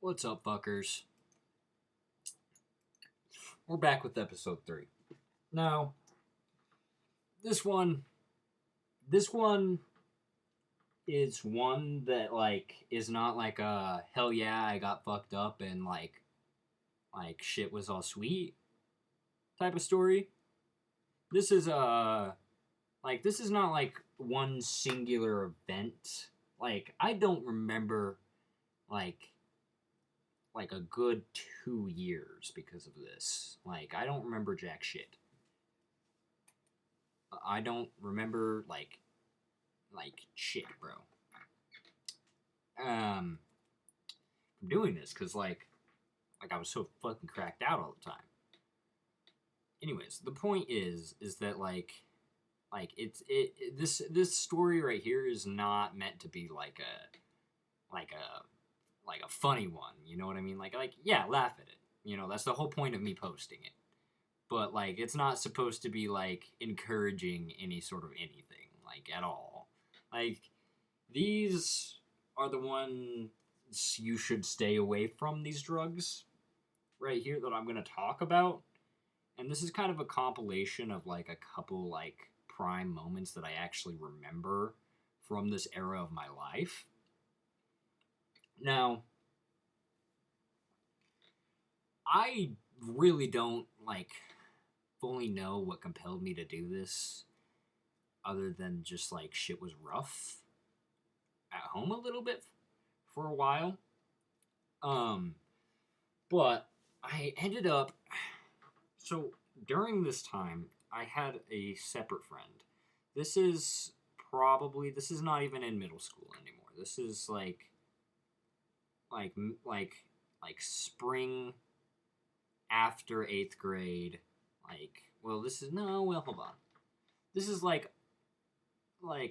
What's up, fuckers? We're back with episode 3. Now, this one, this one is one that is not like a hell yeah I got fucked up and like shit was all sweet type of story. This is this is not like one singular event. Like I don't remember like like a good 2 years because of this. Like I don't remember jack shit. I don't remember like shit, bro. I'm doing this because like I was so fucking cracked out all the time. Anyways, the point is that this story right here is not meant to be like a like a funny one. You know what I mean? Like yeah, laugh at it. You know that's the whole point of me posting it. But like it's not supposed to be like encouraging any sort of anything like at all. Like these are the ones you should stay away from, these drugs right here that I'm going to talk about. And this is kind of a compilation of like a couple like prime moments that I actually remember from this era of my life. Now, I really don't like fully know what compelled me to do this other than just like shit was rough at home a little bit for a while. Um but I ended up so during this time I had a separate friend. This is this is not even in middle school anymore. This is like like like spring after 8th grade. Like well this is no well hold on. This is like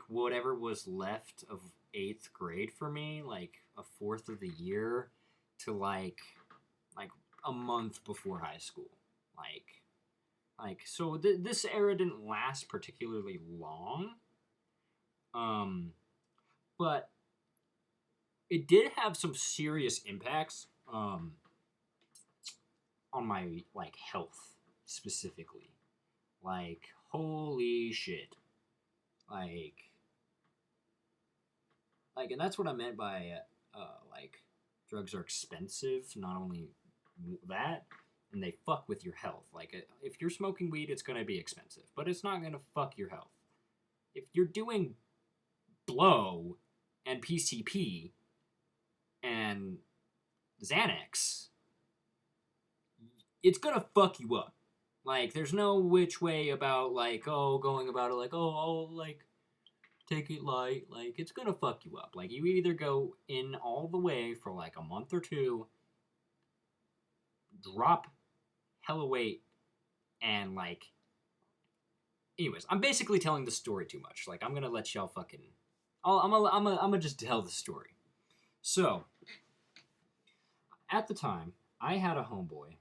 whatever was left of 8th grade for me, like a fourth of the year to like a month before high school. So this era didn't last particularly long. Um but it did have some serious impacts on my like health specifically. Like holy shit. Like and that's what I meant by like drugs are expensive. Not only that, and they fuck with your health. Like if you're smoking weed, it's gonna be expensive, but it's not gonna fuck your health. If you're doing blow and PCP and Xanax, it's gonna fuck you up. Like there's no which way about going about it like I'll like take it light. Like it's gonna fuck you up. Like you either go in all the way for like a month or two, drop hella weight, and anyways, I'm basically telling the story too much. Like I'm gonna let y'all fucking. I'm gonna just tell the story. So at the time, I had a homeboy,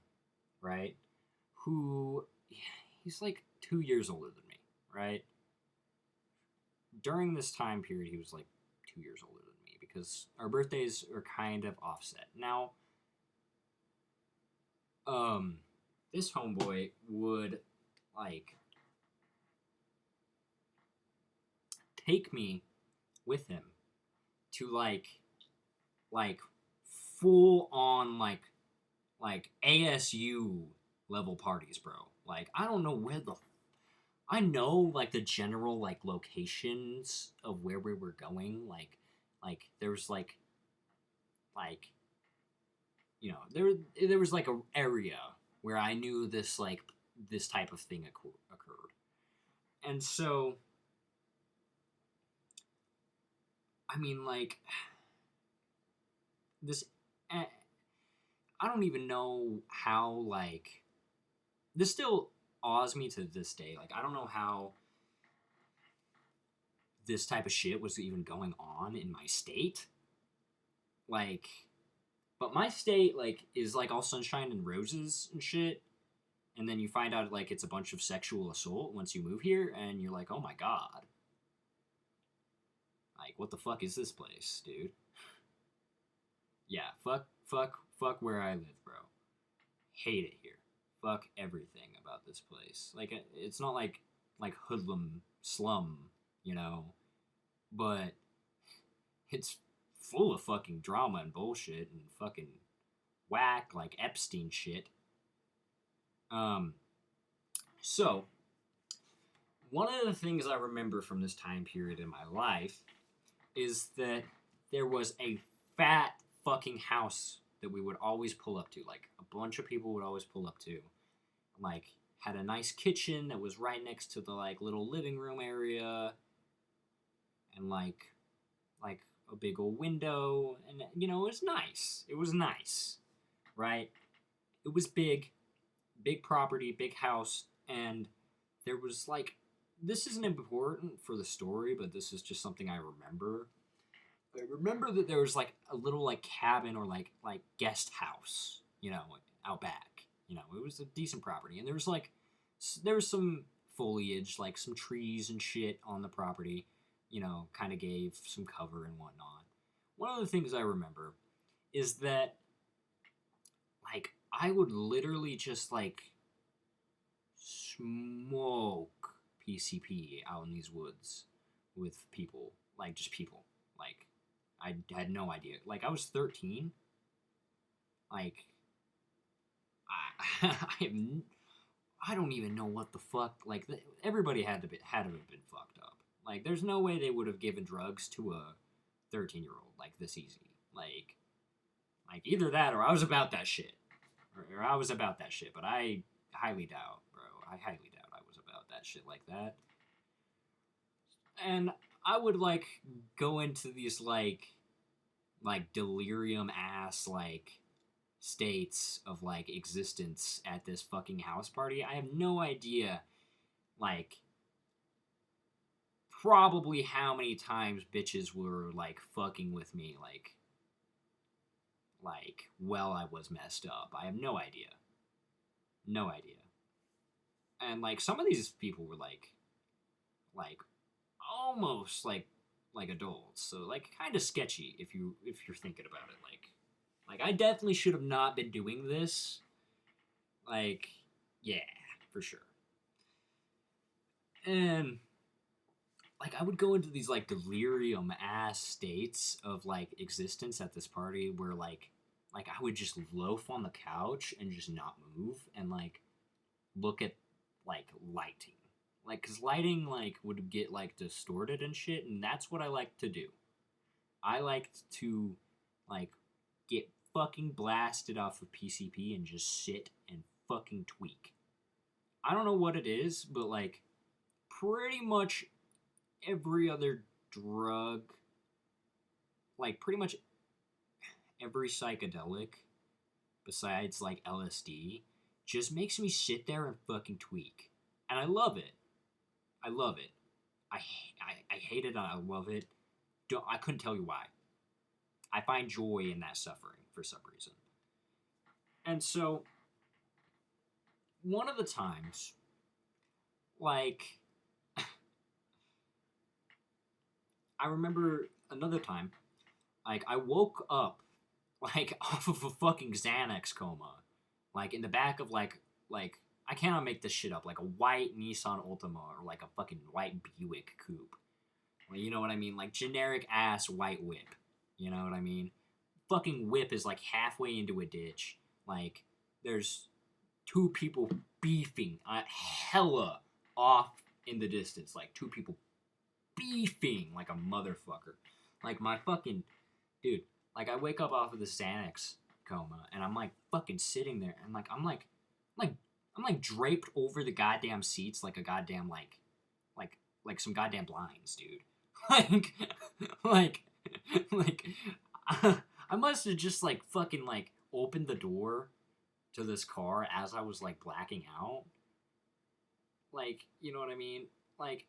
right, who he's like 2 years older than me, right. During this time period, he was like 2 years older than me because our birthdays are kind of offset. Now, this homeboy would like take me with him to like full on like ASU level parties, bro. Like I don't know where the I know like the general like locations of where we were going. Like there's like you know there was like a area where I knew this type of thing occurred, and so I mean this. eh, I don't even know how this still awes me to this day. Like I don't know how this type of shit was even going on in my state. Like, but my state is like all sunshine and roses and shit. And then you find out like it's a bunch of sexual assault once you move here, and you're like, oh my god, like what the fuck is this place, dude? Yeah, fuck where I live, bro. Hate it here. Fuck everything about this place. Like, it's not like hoodlum slum, you know, but it's full of fucking drama and bullshit and fucking whack like Epstein shit. Um, so one of the things I remember from this time period in my life is that there was a fat fucking house that we would always pull up to. Like, a bunch of people would always pull up to. Like, had a nice kitchen that was right next to the like little living room area, and like a big old window, and you know, it was nice. It was nice, right? It was big property, big house, and there was like, this isn't important for the story, but this is just something I remember. I remember that there was like a little like cabin or like guest house, you know, out back. You know, it was a decent property, and there was like there was some foliage, like some trees and shit on the property. You know, kind of gave some cover and whatnot. One of the things I remember is that like I would literally just like smoke PCP out in these woods with people, like just people. Like I had no idea. Like I was 13. Like I I don't even know what the fuck. Like everybody had to have been fucked up. Like there's no way they would have given drugs to a 13-year-old like this easy. Like either that or I was about that shit. Or I was about that shit, but I highly doubt, bro. I highly doubt I was about that shit like that. And I would like go into these like delirium ass like states of like existence at this fucking house party. I have no idea like probably how many times bitches were like fucking with me like while I was messed up. I have no idea. No idea. And like some of these people were like almost like adults. So like kind of sketchy if you're thinking about it like I definitely should have not been doing this. Like yeah, for sure. And like I would go into these like delirium ass states of like existence at this party where like I would just loaf on the couch and just not move and like look at like lighting. Like cuz lighting like would get like distorted and shit, and that's what I like to do. I liked to like get fucking blasted off of PCP and just sit and fucking tweak. I don't know what it is, but like pretty much every other drug, like pretty much every psychedelic besides like LSD, just makes me sit there and fucking tweak. And I love it. I love it. I hate it and I love it. I couldn't tell you why. I find joy in that suffering for some reason. And so, one of the times, like, I remember another time, like, I woke up, like, off of a fucking Xanax coma. Like, in the back of, like, I cannot make this shit up, like a white Nissan Altima or, like, a fucking white Buick coupe. Well, you know what I mean? Like, generic ass white whip. You know what I mean? Fucking whip is, like, halfway into a ditch. Like, there's two people beefing hella off in the distance. Like, two people beefing like a motherfucker. Like, my fucking... Dude, like, I wake up off of the Xanax coma, and I'm, like, fucking sitting there, and, like, I'm, like, draped over the goddamn seats like a goddamn, like some goddamn blinds, dude. Like, like, like, I must have just, like, fucking, like, opened the door to this car as I was like blacking out. Like, you know what I mean? Like,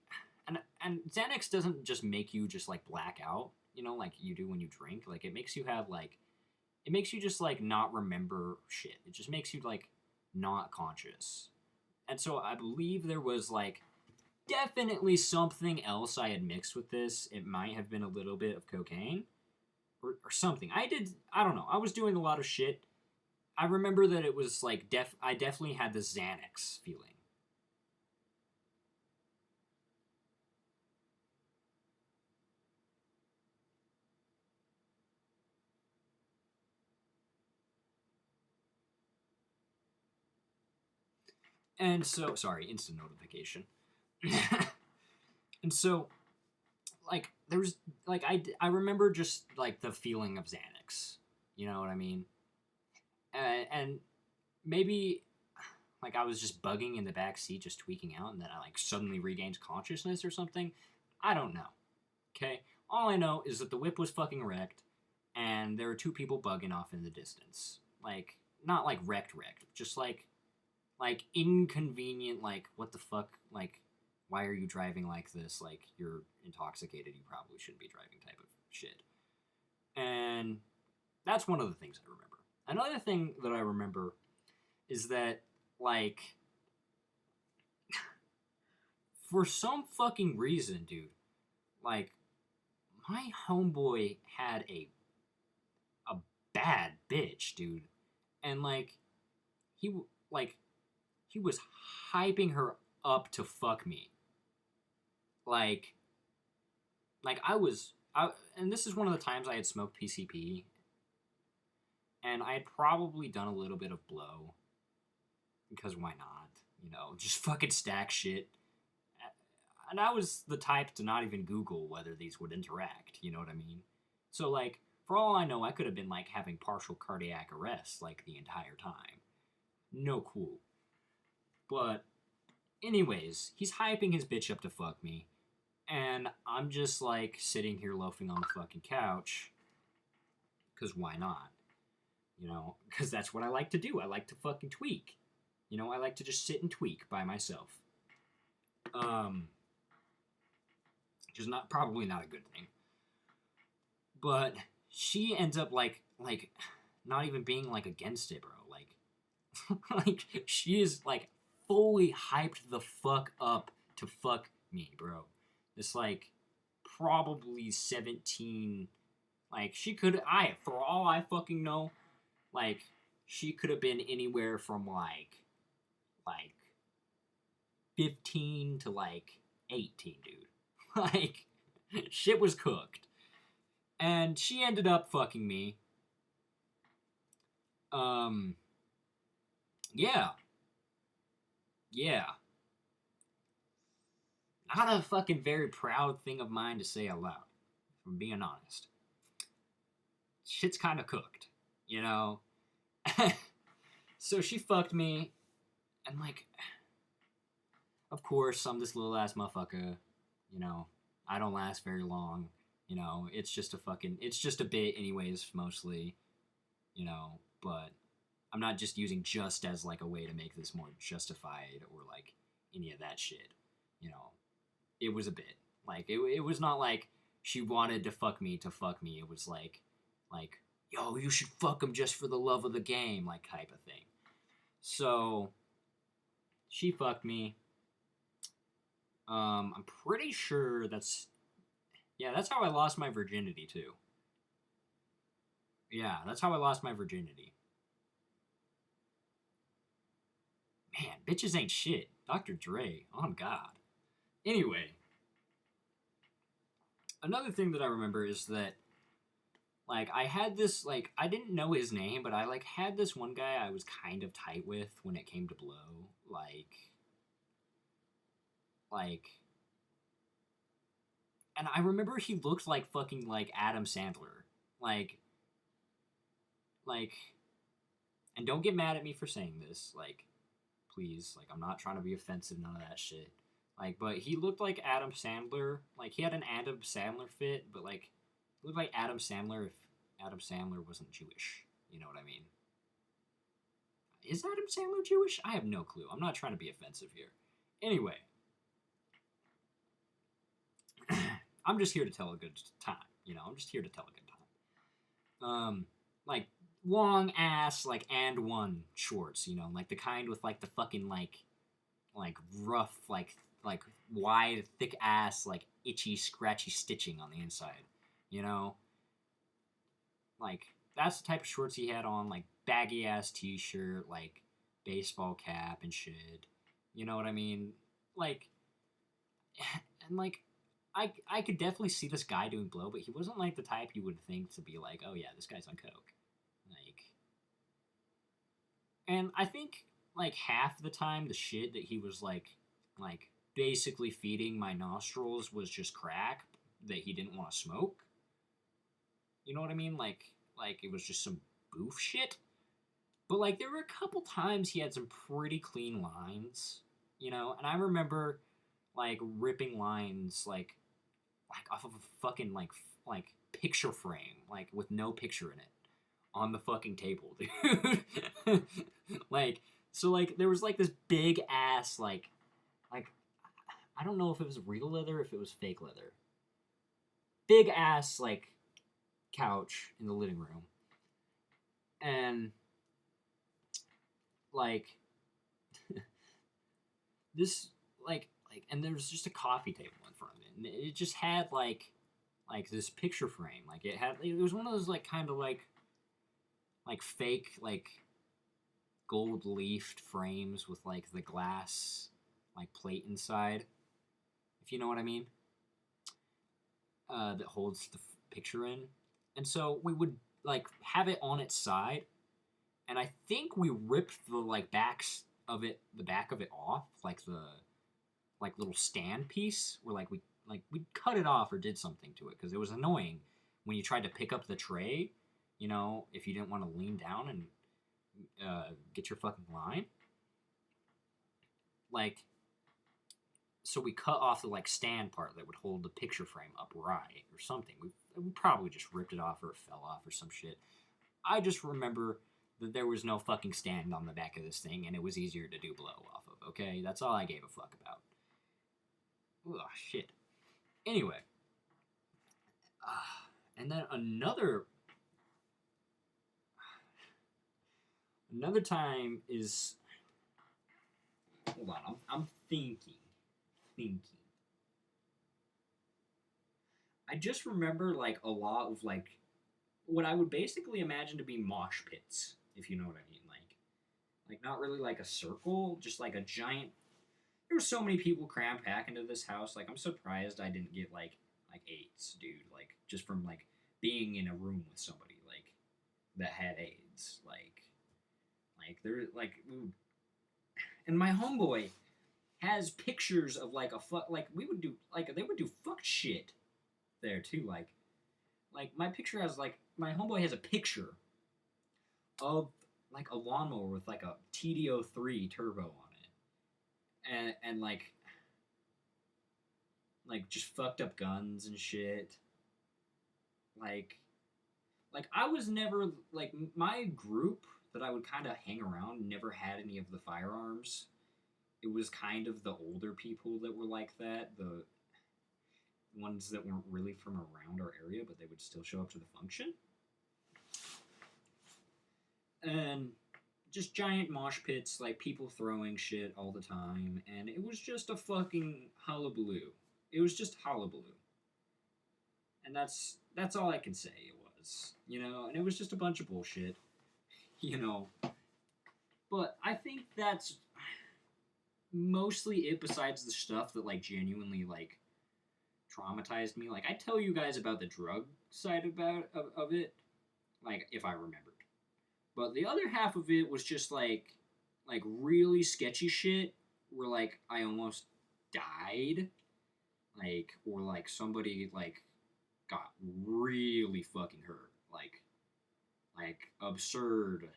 and Xanax doesn't just make you just like black out, you know, like you do when you drink. Like, it makes you have like, it makes you just like not remember shit. It just makes you like not conscious. And so I believe there was like definitely something else I had mixed with this. It might have been a little bit of cocaine. or something. I don't know. I was doing a lot of shit. I remember that it was like I definitely had the Xanax feeling. And so, sorry, instant notification. And so, like, there was, like, I remember just, like, the feeling of Xanax. You know what I mean? And maybe, like, I was just bugging in the back seat, just tweaking out, and then I, like, suddenly regained consciousness or something. I don't know. Okay? All I know is that the whip was fucking wrecked, and there were two people bugging off in the distance. Like, not, like, wrecked, just, like inconvenient, like what the fuck, like why are you driving like this, like you're intoxicated, you probably shouldn't be driving type of shit. And that's one of the things I remember. Another thing that I remember is that, like, for some fucking reason, dude, like my homeboy had a bad bitch, dude. And he like he was hyping her up to fuck me. Like I and this is one of the times I had smoked PCP, and I had probably done a little bit of blow, because why not? You know, just fucking stack shit. And I was the type to not even Google whether these would interact, you know what I mean? So, like, for all I know, I could have been, like, having partial cardiac arrest, like, the entire time. No cool. But, anyways, he's hyping his bitch up to fuck me, and I'm just, like, sitting here loafing on the fucking couch, because why not? You know, because that's what I like to do. I like to fucking tweak. You know, I like to just sit and tweak by myself. Which is not probably not a good thing. But she ends up like not even being like against it, bro. Like like she is like fully hyped the fuck up to fuck me, bro. It's like probably 17. Like she could, I for all I fucking know, like she could have been anywhere from like 15 to like 18, dude. Like shit was cooked. And she ended up fucking me. Um yeah. Yeah. Not a fucking very proud thing of mine to say out loud, if I'm being honest. Shit's kind of cooked, you know? So she fucked me, and like, of course, I'm this little ass motherfucker, you know? I don't last very long, you know? It's just a bit, anyways, mostly, you know? But I'm not just using just as like a way to make this more justified or like any of that shit, you know? It was a bit. Like it was not like she wanted to fuck me to fuck me. It was like yo, you should fuck him just for the love of the game, like type of thing. So she fucked me. I'm pretty sure that's how I lost my virginity too. Yeah, that's how I lost my virginity. Man, bitches ain't shit. Dr. Dre, on God. Anyway, another thing that I remember is that like I had this like I didn't know his name, but I like had this one guy I was kind of tight with when it came to blow. Like and I remember he looked like fucking like Adam Sandler. Like like and don't get mad at me for saying this, like please, like I'm not trying to be offensive, none of that shit. Like but he looked like Adam Sandler. Like he had an Adam Sandler fit, but like looked like Adam Sandler if Adam Sandler wasn't Jewish. You know what I mean? Is Adam Sandler Jewish? I have no clue. I'm not trying to be offensive here. Anyway, I'm just here to tell a good time. You know, I'm just here to tell a good time. Like long ass like and one shorts. You know, like the kind with like the fucking like rough like wide thick ass like itchy scratchy stitching on the inside. You know, Like that's the type of shorts he had on, like baggy ass t-shirt, like baseball cap and shit. You know what I mean? Like, and like, I could definitely see this guy doing blow, but he wasn't like the type you would think to be like, oh yeah, this guy's on coke. Like, and I think like half the time the shit that he was like basically feeding my nostrils was just crack that he didn't want to smoke. You know what I mean? Like it was just some boof shit. But like there were a couple times he had some pretty clean lines, you know, and I remember like ripping lines like off of a fucking like picture frame, like with no picture in it, on the fucking table, dude. Like so like there was like this big ass like I don't know if it was real leather, if it was fake leather. Big ass like couch in the living room. And like this like and there was just a coffee table in front of it. And it just had like this picture frame. Like it was one of those like kind of like fake like gold leafed frames with like the glass like plate inside, if you know what I mean, that holds the picture in. And so we would like have it on its side, and I think we ripped the like backs of it, the back of it off, like the like little stand piece, where we cut it off or did something to it because it was annoying when you tried to pick up the tray. You know, if you didn't want to lean down and get your fucking line, like so we cut off the like stand part that would hold the picture frame upright or something. We probably just ripped it off or it fell off or some shit. I just remember that there was no fucking stand on the back of this thing and it was easier to do blow off of. Okay, that's all I gave a fuck about. Oh shit. Anyway, and then another time is, hold on, I'm thinking. I just remember like a lot of like what I would basically imagine to be mosh pits, if you know what I mean. Like not really like a circle, just like a giant. There were so many people crammed packed into this house. Like I'm surprised I didn't get like AIDS, dude. Like just from like being in a room with somebody like that had AIDS. Like there like ooh. And my homeboy has pictures of like a fuck like we would do like they would do fuck shit there too. Like my picture has like my homeboy has a picture of like a lawnmower with like a TD03 turbo on it, and like just fucked up guns and shit. Like like I was never like my group that I would kind of hang around never had any of the firearms. It was kind of the older people that were like that, the ones that weren't really from around our area, but they would still show up to the function. And just giant mosh pits, like people throwing shit all the time, and it was just a fucking hullabaloo. It was just hullabaloo, and that's all I can say. It was, you know, and it was just a bunch of bullshit, you know. But I think that's mostly it. Besides the stuff that like genuinely like traumatized me. Like I tell you guys about the drug side of it, like if I remembered. But the other half of it was just like really sketchy shit where like I almost died, like or like somebody like got really fucking hurt, like absurdly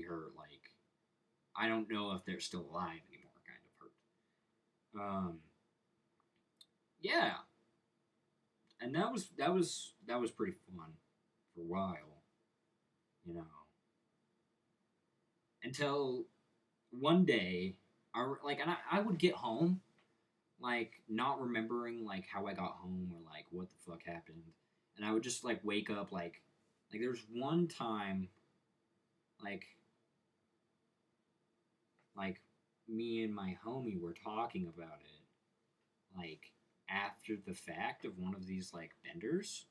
hurt, like I don't know if they're still alive anymore kind of hurt. Yeah, and that was pretty fun for a while, you know, until one day I would get home like not remembering like how I got home or like what the fuck happened, and I would just like wake up like there was one time like like me and my homie were talking about it like after the fact of one of these like benders.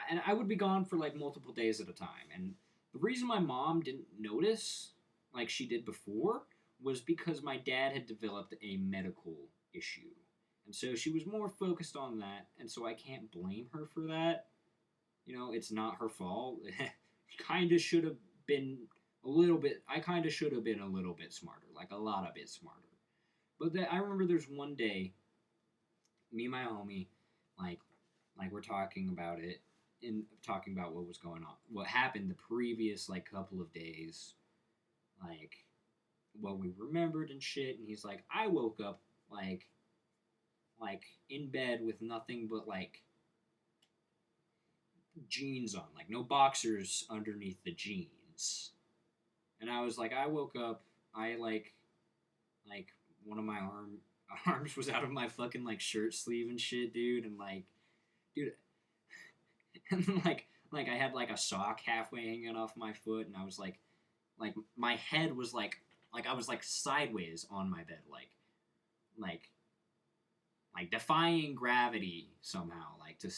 and I would be gone for like multiple days at a time. And the reason my mom didn't notice like she did before was because my dad had developed a medical issue. And so she was more focused on that, and so I can't blame her for that. It's not her fault. Kind of should have been a little bit. I kind of should have been a little bit smarter, like a lot of bit smarter. But I remember there's one day, me and my homie, like, we're talking about it, and talking about what was going on, what happened the previous like couple of days, like what we remembered and shit. And he's like, I woke up like in bed with nothing but like jeans on, like no boxers underneath the jeans. And I was like, I woke up, I like one of my arms was out of my fucking like shirt sleeve and shit, dude, and like, dude, and like I had like a sock halfway hanging off my foot, and I was like my head was like I was like sideways on my bed, like like defying gravity somehow, like to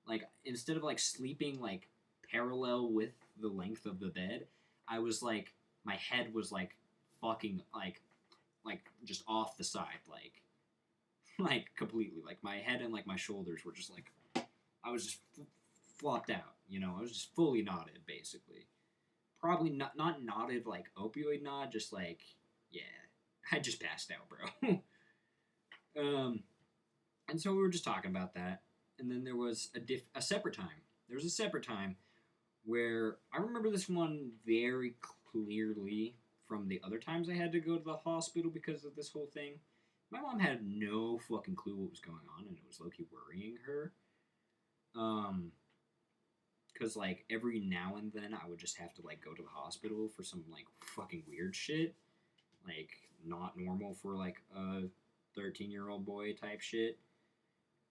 like instead of like sleeping like parallel with the length of the bed, I was like my head was like fucking like just off the side, like completely, like my head and like my shoulders were just like I was just flopped out, I was just fully nodded basically. Probably not nodded like opioid nod, just like, yeah, I just passed out, bro. um and so we were just talking about that, and then there was a separate time. There was a separate time where I remember this one very clearly from the other times I had to go to the hospital because of this whole thing. My mom had no fucking clue what was going on, and it was low-key worrying her. Because like every now and then I would just have to like go to the hospital for some like fucking weird shit, like not normal for like a 13-year-old boy type shit.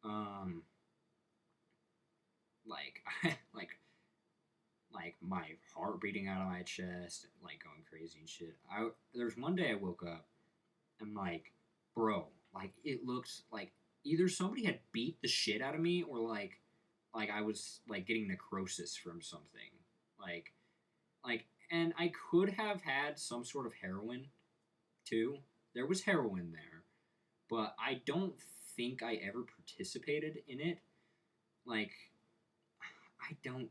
Um, like like my heart beating out of my chest, like going crazy and shit. There's one day I woke up and like, bro, like it looks like either somebody had beat the shit out of me, or like I was like getting necrosis from something. Like and I could have had some sort of heroin too. There was heroin there, but I don't think I ever participated in it. Like I don't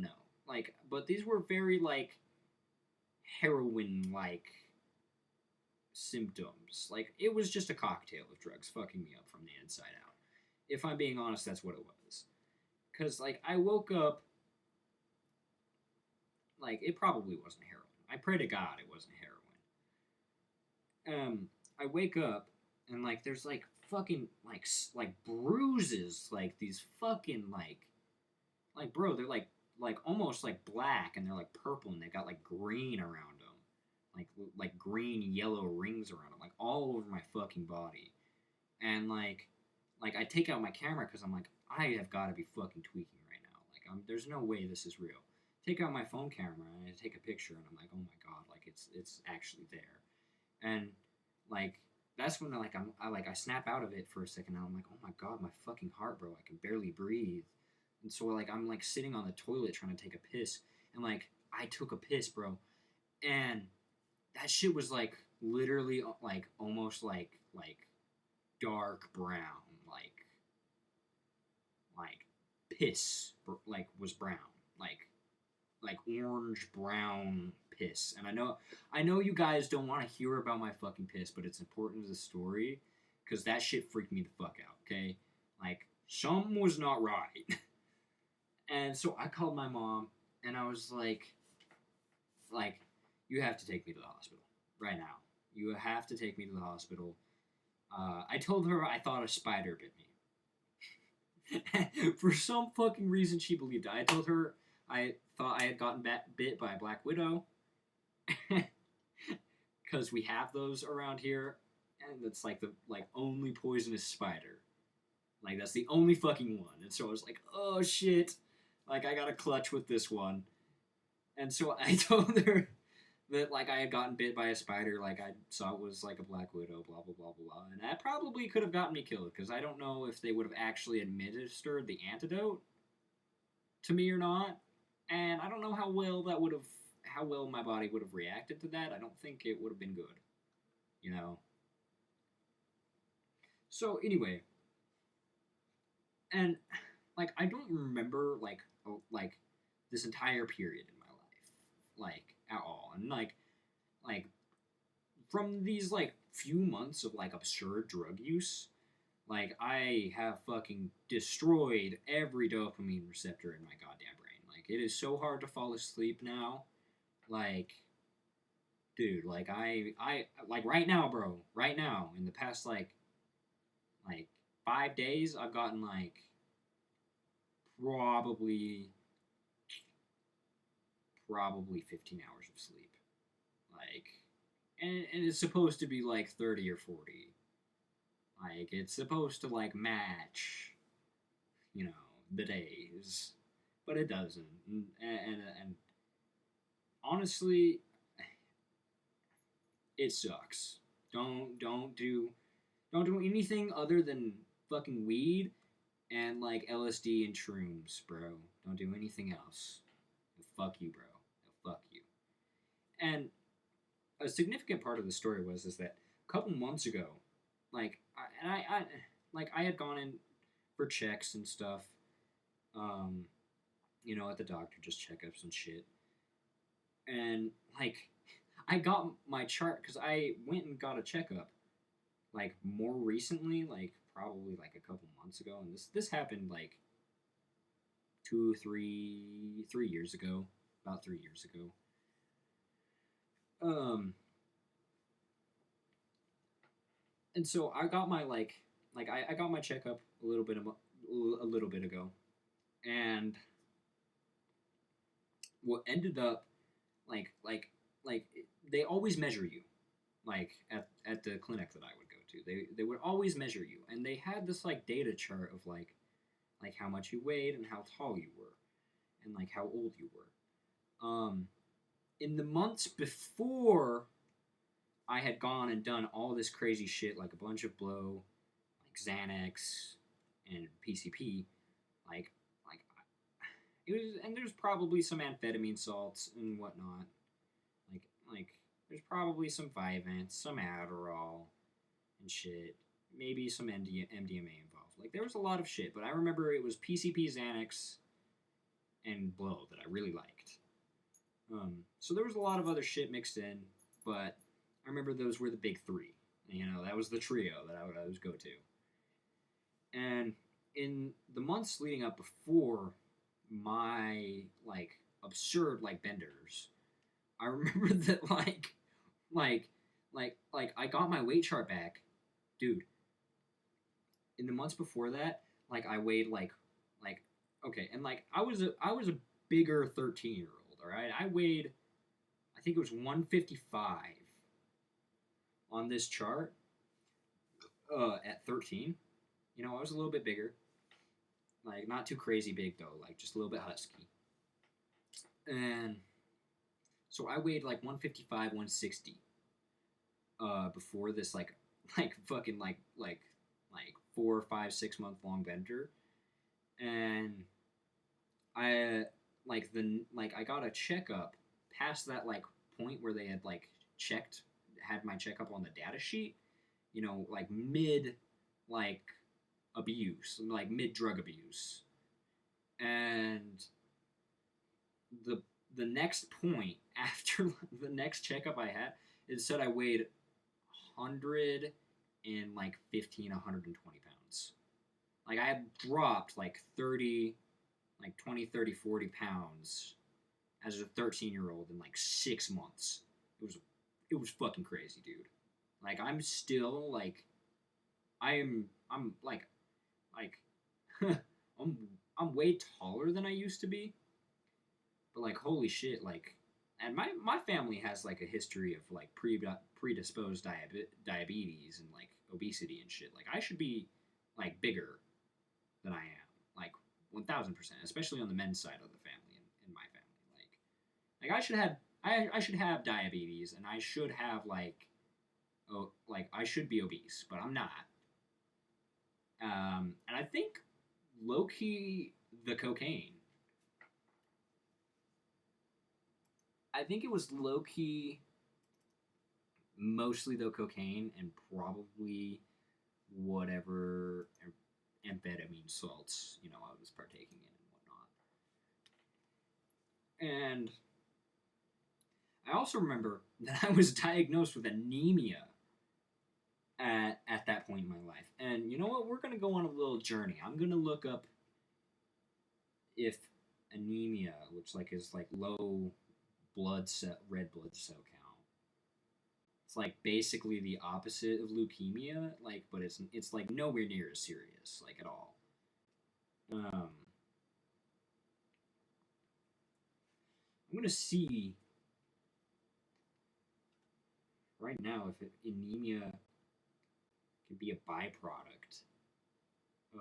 know. Like, but these were very like heroin like symptoms. Like it was just a cocktail of drugs fucking me up from the inside out. If I'm being honest, that's what it was. Cause like I woke up, like it probably wasn't heroin. I pray to God it wasn't heroin. I wake up and like there's like fucking like bruises, like these fucking like bro, they're like almost like black, and they're like purple, and they got like green around them, like green yellow rings around them, like all over my fucking body. And like I take out my camera because I'm like, I have got to be fucking tweaking right now. Like there's no way this is real. Take out my phone camera and I take a picture, and I'm like, oh my god, like it's actually there. And like that's when I snap out of it for a second, and I'm like, oh my god, my fucking heart, bro, I can barely breathe. And so like I'm like sitting on the toilet trying to take a piss, and like I took a piss, bro, and that shit was like literally like almost like dark brown, like piss, like was brown, like orange brown piss. And I know you guys don't want to hear about my fucking piss, but it's important to the story because that shit freaked me the fuck out. Okay, like something was not right. And so I called my mom, and I was like, you have to take me to the hospital right now. You have to take me to the hospital. I told her I thought a spider bit me. For some fucking reason, she believed it. I told her I thought I had gotten bit by a black widow, because we have those around here, and it's like the only poisonous spider. Like that's the only fucking one. And so I was like, oh shit, like I got a clutch with this one. And so I told her that like I had gotten bit by a spider, like I saw it was like a black widow, blah blah blah blah blah, and that probably could have gotten me killed because I don't know if they would have actually administered the antidote. to me or not. And I don't know how well my body would have reacted to that. I don't think it would have been good, you know. So anyway, and like I don't remember like this entire period in my life, like at all, and like from these like few months of like absurd drug use, like I have fucking destroyed every dopamine receptor in my goddamn brain. Like it is so hard to fall asleep now. Like, dude, like I like right now, bro. Right now, in the past like 5 days, I've gotten like probably probably 15 hours of sleep. Like, and it's supposed to be like 30 or 40. Like it's supposed to like match, you know, the days, but it doesn't. And honestly, it sucks. Don't don't do don't do anything other than fucking weed and like LSD and shrooms, bro. Don't do anything else. Fuck you, bro. Fuck you. And a significant part of the story was is that a couple months ago, like I had gone in for checks and stuff, um, at the doctor, just checkups and shit, and like I got my chart because I went and got a checkup like more recently, like probably like a couple months ago, and this happened like 3 years ago, about 3 years ago. Um, and so I got my I got my checkup a little bit ago, and what ended up like they always measure you like at the clinic that I would go to. They would always measure you, and they had this like data chart of like how much you weighed and how tall you were and like how old you were. In the months before I had gone and done all this crazy shit, like a bunch of blow, like Xanax and PCP, like like it was, and there's probably some amphetamine salts and whatnot. Like like there's probably some Vyvanse, some Adderall and shit. Maybe some MDMA involved. Like there was a lot of shit, but I remember it was PCP, Xanax, and blow that I really liked. So there was a lot of other shit mixed in, but I remember those were the big three. That was the trio that I would always go to. And in the months leading up before my like absurd like benders, I remember that like like I got my weight chart back, dude. In the months before that, like I weighed like okay, and like I was a bigger 13-year-old. All right, I weighed I think it was 155 on this chart at 13. I was a little bit bigger, like not too crazy big though, like just a little bit husky. And so I weighed like 155, 160 before this like fucking like 4, 5, 6 month long bender, and I like I got a checkup past that like point where they had like had my checkup on the data sheet, like mid like abuse, like mid drug abuse, and the the next point after the next checkup I had, it said I weighed 100 and like 15, 120 pounds. Like I had dropped like 30, like 20, 30, 40 pounds as a 13-year-old in like 6 months. It was fucking crazy, dude. Like I'm still like I'm like I'm I'm way taller than I used to be. But like holy shit, like and my family has like a history of like predisposed diabetes and like obesity and shit. Like I should be like bigger than I am. Like 1,000%, especially on the men's side of the family in my family. Like I should have diabetes and I should have like I should be obese, but I'm not. And I think low key the cocaine I think it was low key, mostly though cocaine and probably whatever amphetamine salts I was partaking in and whatnot. And I also remember that I was diagnosed with anemia at that point in my life. And you know what? We're gonna go on a little journey. I'm gonna look up if anemia, which like is like low red blood cell count. It's like basically the opposite of leukemia, like, but it's like nowhere near as serious, like at all. I'm gonna see right now if anemia can be a byproduct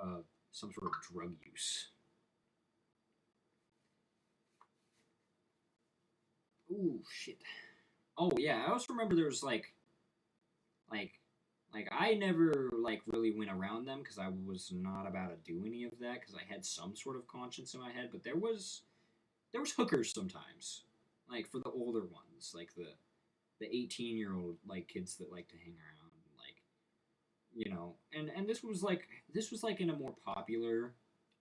of some sort of drug use. Ooh, shit. Oh yeah, I also remember there was like I never like really went around them because I was not about to do any of that because I had some sort of conscience in my head. But there was hookers sometimes, like for the older ones, like the 18-year-old like kids that like to hang around, like and this was like in a more popular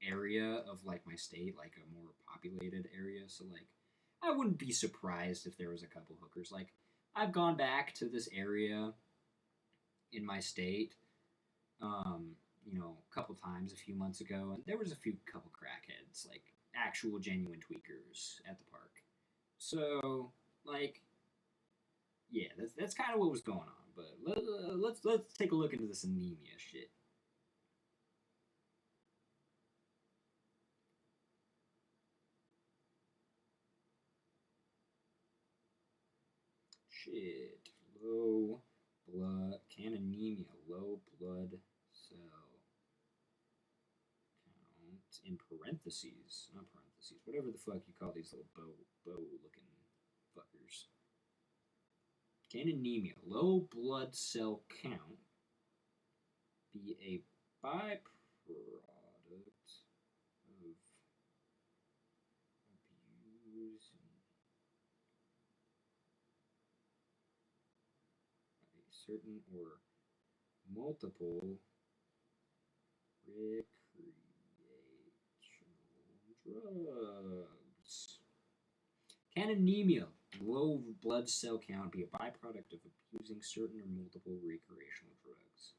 area of like my state, like a more populated area. So like I wouldn't be surprised if there was a couple hookers. Like I've gone back to this area in my state, a couple times a few months ago, and there was a few couple crackheads, like actual genuine tweakers at the park. So like yeah, that's kind of what was going on. But let's take a look into this anemia shit. Shit, low blood can anemia, low blood cell count in parentheses, not parentheses, whatever the fuck you call these little bow looking fuckers. Can anemia, low blood cell count, be a byproduct of abuse a certain or multiple recreational drugs? Can anemia, low blood cell count, be a byproduct of abusing certain or multiple recreational drugs?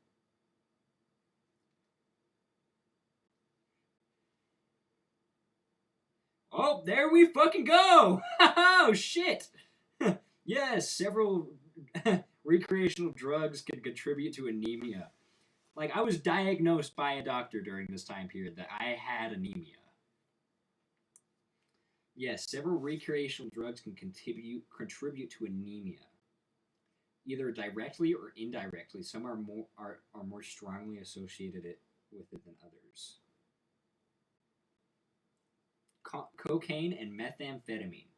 Oh, there we fucking go! Oh, shit! Yes, several recreational drugs can contribute to anemia. Like, I was diagnosed by a doctor during this time period that I had anemia. Yes, several recreational drugs can contribute to anemia, either directly or indirectly. Some are more strongly associated with it than others. Cocaine and methamphetamine.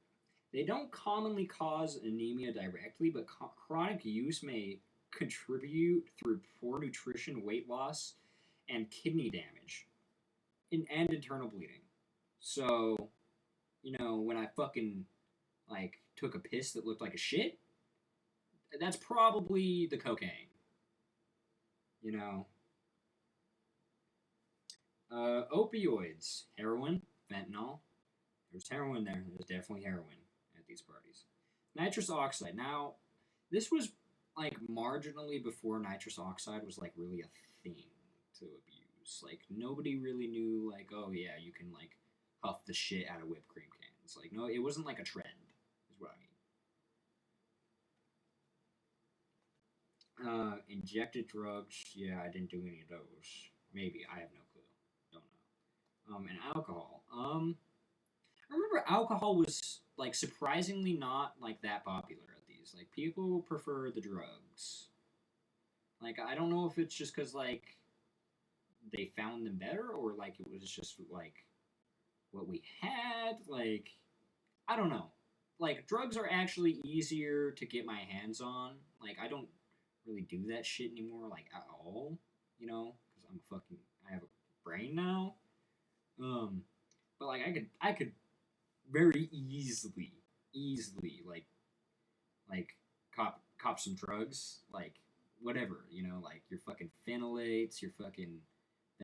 They don't commonly cause anemia directly, but chronic use may contribute through poor nutrition, weight loss, and kidney damage, and internal bleeding. So, when I fucking like took a piss that looked like a shit, that's probably the cocaine. You know, opioids, heroin, fentanyl. There's heroin there. There's definitely heroin at these parties. Nitrous oxide. Now, this was like marginally before nitrous oxide was like really a thing to abuse. Like nobody really knew like, oh yeah, you can like huff the shit out of whipped cream cans. Like no, it wasn't like a trend. Is what I mean. Injected drugs. Yeah, I didn't do any of those. Maybe I have no clue. Don't know. And alcohol. I remember alcohol was like surprisingly not like that popular at these. Like people prefer the drugs. Like I don't know if it's just because like they found them better or like it was just like what we had. Like I don't know. Like drugs are actually easier to get my hands on. Like I don't really do that shit anymore. Like at all. Because I have a brain now. Um, but like I could very easily easily like cop some drugs, like whatever, like your fucking phenolates, your fucking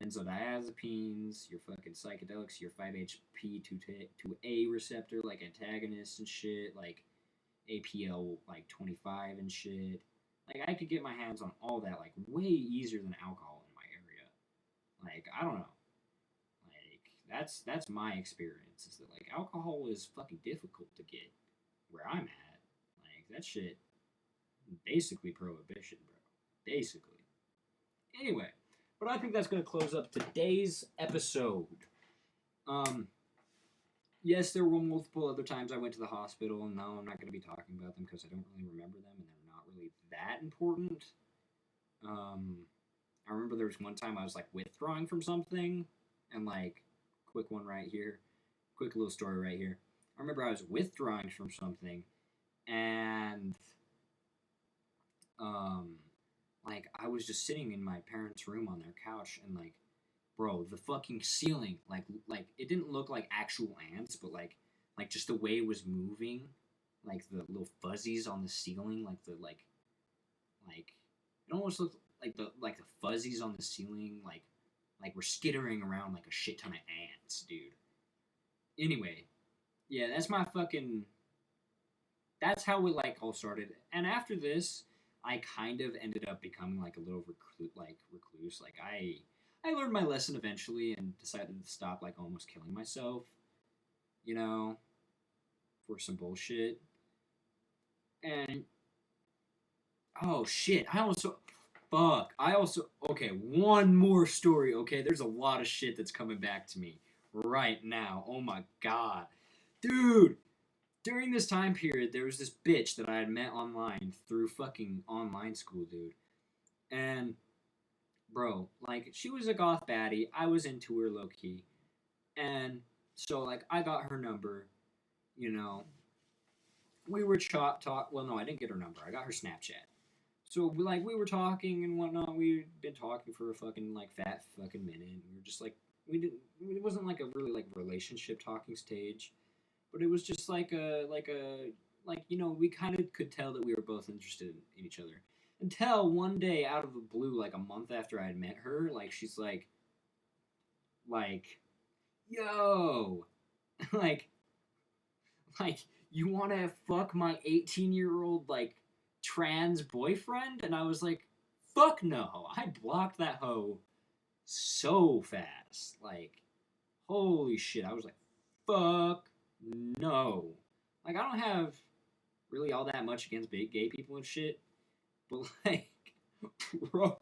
benzodiazepines, your fucking psychedelics, your 5-HT2A receptor like antagonists and shit, like APL like 25 and shit. Like I could get my hands on all that like way easier than alcohol in my area. Like I don't know. Like that's my experience is that like alcohol is fucking difficult to get where I'm at. Like that shit basically prohibition, bro. Basically. Anyway, but I think that's gonna close up today's episode. Um, yes, there were multiple other times I went to the hospital, and no, I'm not gonna be talking about them because I don't really remember them, and they're not really that important. Um, I remember there was one time I was like withdrawing from something, and like, quick one right here, quick little story right here. I remember I was withdrawing from something, and um, like I was just sitting in my parents' room on their couch, and like, bro, the fucking ceiling, like it didn't look like actual ants, but like just the way it was moving, like the little fuzzies on the ceiling, like it almost looked like the fuzzies on the ceiling, like we're skittering around like a shit ton of ants, dude. Anyway, yeah, that's how it like all started. And after this, I kind of ended up becoming like a little recluse. Like I learned my lesson eventually and decided to stop like almost killing myself, you know, for some bullshit. And oh shit, I also okay, one more story, okay? There's a lot of shit that's coming back to me right now. Oh my god. Dude, during this time period, there was this bitch that I had met online through fucking online school, dude. And bro, like she was a goth baddie. I was into her low key. And so like I got her number, you know. We were talk well no, I didn't get her number. I got her Snapchat. So like we were talking and whatnot. We'd been talking for a fucking like fat fucking minute. And we were just like we didn't it wasn't like a really like relationship talking stage. But it was just like we kind of could tell that we were both interested in each other until one day out of the blue, like a month after I had met her, like she's like yo, like like you want to fuck my 18-year-old like trans boyfriend? And I was like, fuck no. I blocked that hoe so fast, like holy shit. I was like, fuck no. Like I don't have really all that much against gay people and shit, but like, bro,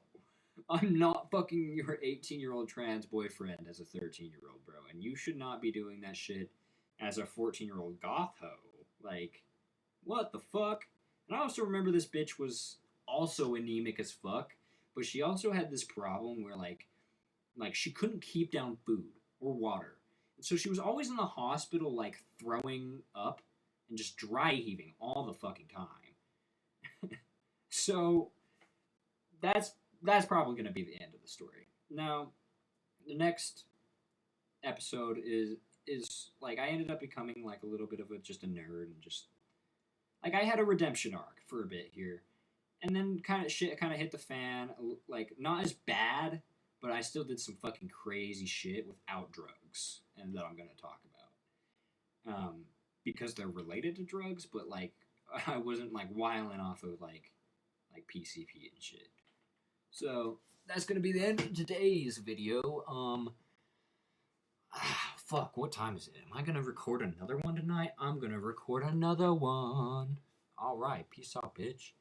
I'm not fucking your 18-year-old trans boyfriend as a 13-year-old, bro, and you should not be doing that shit as a 14-year-old goth hoe. Like, what the fuck? And I also remember this bitch was also anemic as fuck, but she also had this problem where like she couldn't keep down food or water. And so she was always in the hospital like throwing up and just dry heaving all the fucking time. So that's that's probably going to be the end of the story. Now, the next episode is like I ended up becoming like a little bit of a just a nerd and just like I had a redemption arc for a bit here. And then kind of shit kind of hit the fan, like not as bad, but I still did some fucking crazy shit without drugs, and that I'm going to talk about. Because they're related to drugs, but like I wasn't like wiling off of like PCP and shit. So that's gonna be the end of today's video. Fuck, what time is it? Am I gonna record another one tonight? I'm gonna record another one. All right, peace out, bitch.